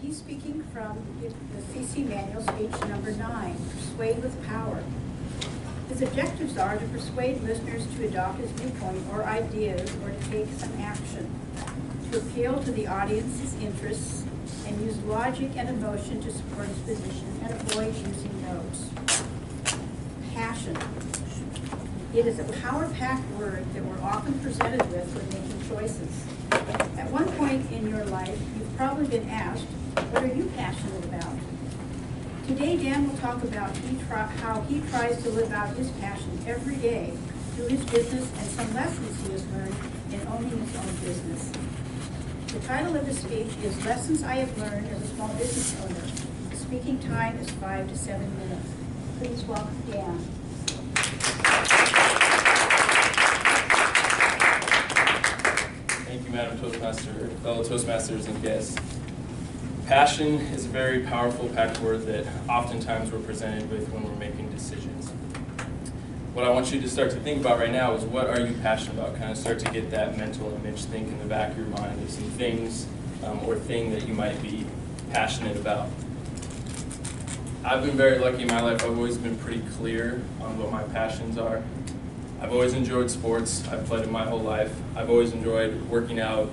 He's speaking from the CC Manual, speech number 9, Persuade with Power. His objectives are to persuade listeners to adopt his viewpoint or ideas or to take some action, to appeal to the audience's interests, and use logic and emotion to support his position and avoid using notes. Passion. It is a power-packed word that we're often presented with when making choices. At one point in your life, you've probably been asked, what are you passionate about? Today, Dan will talk about how he tries to live out his passion every day through his business and some lessons he has learned in owning his own business. The title of his speech is Lessons I Have Learned as a Small Business Owner. The speaking time is 5 to 7 minutes. Please welcome Dan. Thank you, Madam Toastmaster, fellow Toastmasters and guests. Passion is a very powerful packed word that oftentimes we're presented with when we're making decisions. What I want you to start to think about right now is what are you passionate about? Kind of start to get that mental image, think in the back of your mind of some things or thing that you might be passionate about. I've been very lucky in my life. I've always been pretty clear on what my passions are. I've always enjoyed sports. I've played it my whole life. I've always enjoyed working out,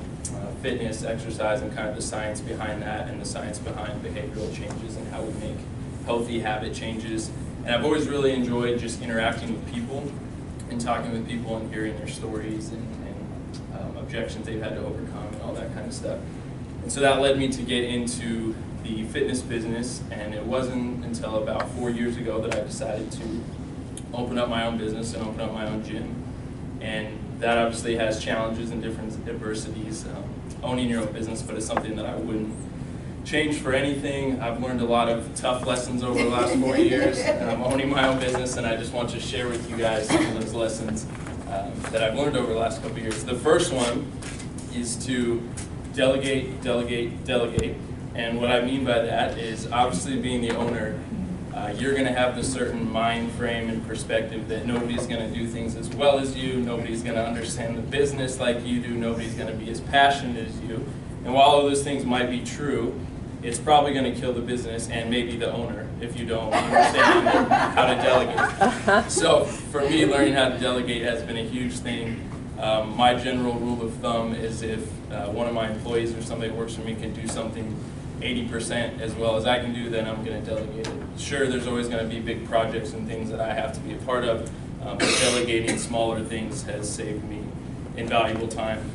fitness, exercise, and kind of the science behind that and the science behind behavioral changes and how we make healthy habit changes. And I've always really enjoyed just interacting with people and talking with people and hearing their stories and objections they've had to overcome and all that kind of stuff. And so that led me to get into the fitness business, and it wasn't until about 4 years ago that I decided to open up my own business and open up my own gym. And that obviously has challenges and different adversities, owning your own business, but it's something that I wouldn't change for anything. I've learned a lot of tough lessons over the last 4 years, and I'm owning my own business, and I just want to share with you guys some of those lessons that I've learned over the last couple of years. The first one is to delegate, delegate, delegate. And what I mean by that is obviously being the owner, you're going to have this certain mind frame and perspective that nobody's going to do things as well as you, nobody's going to understand the business like you do, nobody's going to be as passionate as you. And while all those things might be true, it's probably going to kill the business and maybe the owner if you don't understand how to delegate. So for me, learning how to delegate has been a huge thing. My general rule of thumb is if one of my employees or somebody who works for me can do something 80% as well as I can do, then I'm going to delegate it. Sure, there's always going to be big projects and things that I have to be a part of, but delegating smaller things has saved me invaluable time.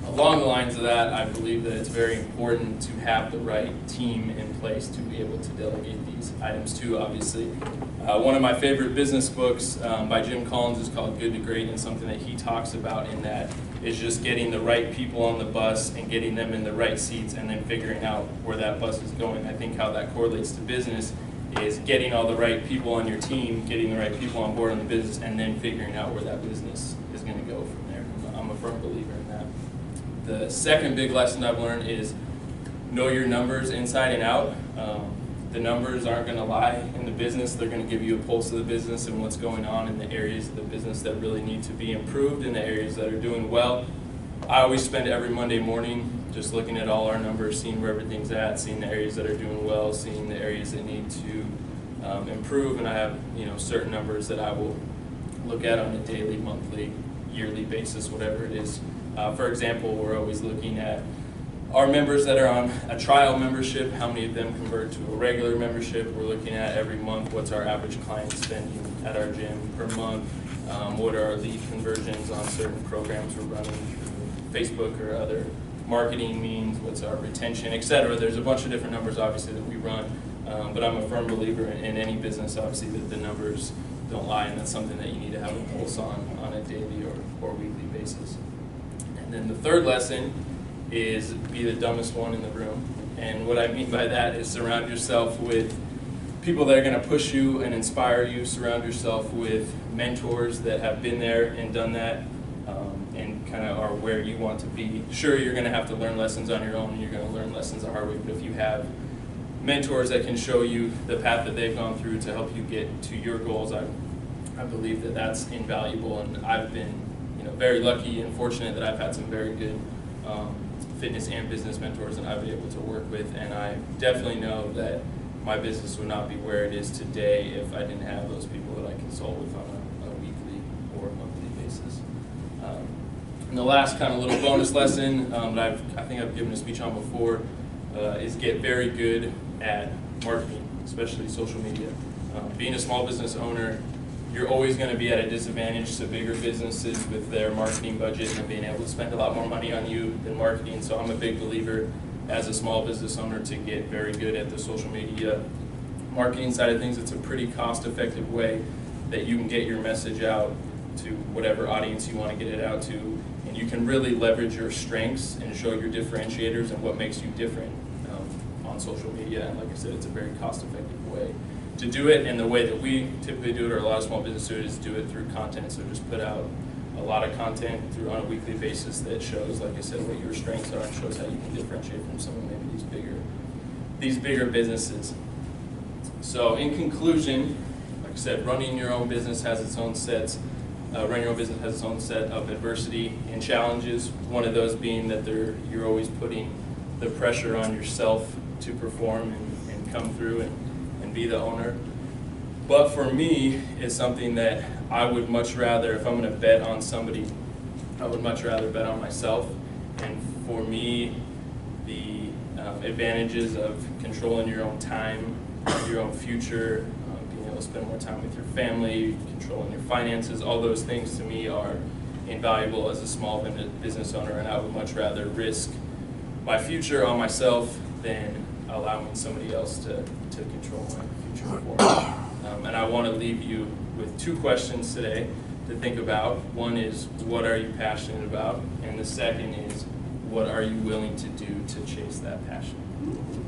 Along the lines of that, I believe that it's very important to have the right team in place to be able to delegate these items to, obviously. One of my favorite business books by Jim Collins is called Good to Great, and something that he talks about in that is just getting the right people on the bus and getting them in the right seats and then figuring out where that bus is going. I think how that correlates to business is getting all the right people on your team, getting the right people on board on the business, and then figuring out where that business is going to go from there. I'm a firm believer in that. The second big lesson I've learned is know your numbers inside and out. The numbers aren't going to lie in the business. They're going to give you a pulse of the business and what's going on in the areas of the business that really need to be improved and the areas that are doing well. I always spend every Monday morning just looking at all our numbers, seeing where everything's at, seeing the areas that are doing well, seeing the areas that need to improve, and I have certain numbers that I will look at on a daily, monthly, yearly basis, whatever it is. For example, we're always looking at our members that are on a trial membership, how many of them convert to a regular membership. We're looking at every month what's our average client spending at our gym per month, what are our lead conversions on certain programs we're running through Facebook or other marketing means, what's our retention, etc. There's a bunch of different numbers obviously that we run, but I'm a firm believer in any business obviously that the numbers don't lie, and that's something that you need to have a pulse on a daily or weekly basis. And then the third lesson is be the dumbest one in the room. And what I mean by that is surround yourself with people that are going to push you and inspire you. Surround yourself with mentors that have been there and done that and kind of are where you want to be. Sure, you're going to have to learn lessons on your own, and you're going to learn lessons the hard way, but if you have mentors that can show you the path that they've gone through to help you get to your goals, I believe that that's invaluable. And I've been very lucky and fortunate that I've had some very good fitness and business mentors that I've been able to work with, and I definitely know that my business would not be where it is today if I didn't have those people that I consult with on a weekly or monthly basis. And the last kind of little bonus lesson that I think I've given a speech on before is get very good at marketing, especially social media. Being a small business owner, you're always going to be at a disadvantage to bigger businesses with their marketing budget and being able to spend a lot more money on you than marketing. So I'm a big believer as a small business owner to get very good at the social media marketing side of things. It's a pretty cost-effective way that you can get your message out to whatever audience you want to get it out to, and you can really leverage your strengths and show your differentiators and what makes you different on social media. And like I said, it's a very cost-effective way to do it, and the way that we typically do it, or a lot of small business owners do it, through content. So just put out a lot of content on a weekly basis that shows, like I said, what your strengths are and shows how you can differentiate from some of maybe these bigger businesses. So in conclusion, like I said, running your own business has its own set of adversity and challenges. One of those being that you're always putting the pressure on yourself to perform and come through and be the owner. But for me, it's something that I would much rather, if I'm going to bet on somebody, I would much rather bet on myself. And for me, the advantages of controlling your own time, your own future, being able to spend more time with your family, controlling your finances, all those things to me are invaluable as a small business owner, and I would much rather risk my future on myself than allowing somebody else to control my future for me. And I want to leave you with two questions today to think about. One is, what are you passionate about? And the second is, what are you willing to do to chase that passion?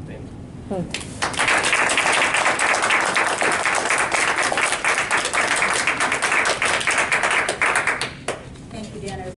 Thank you.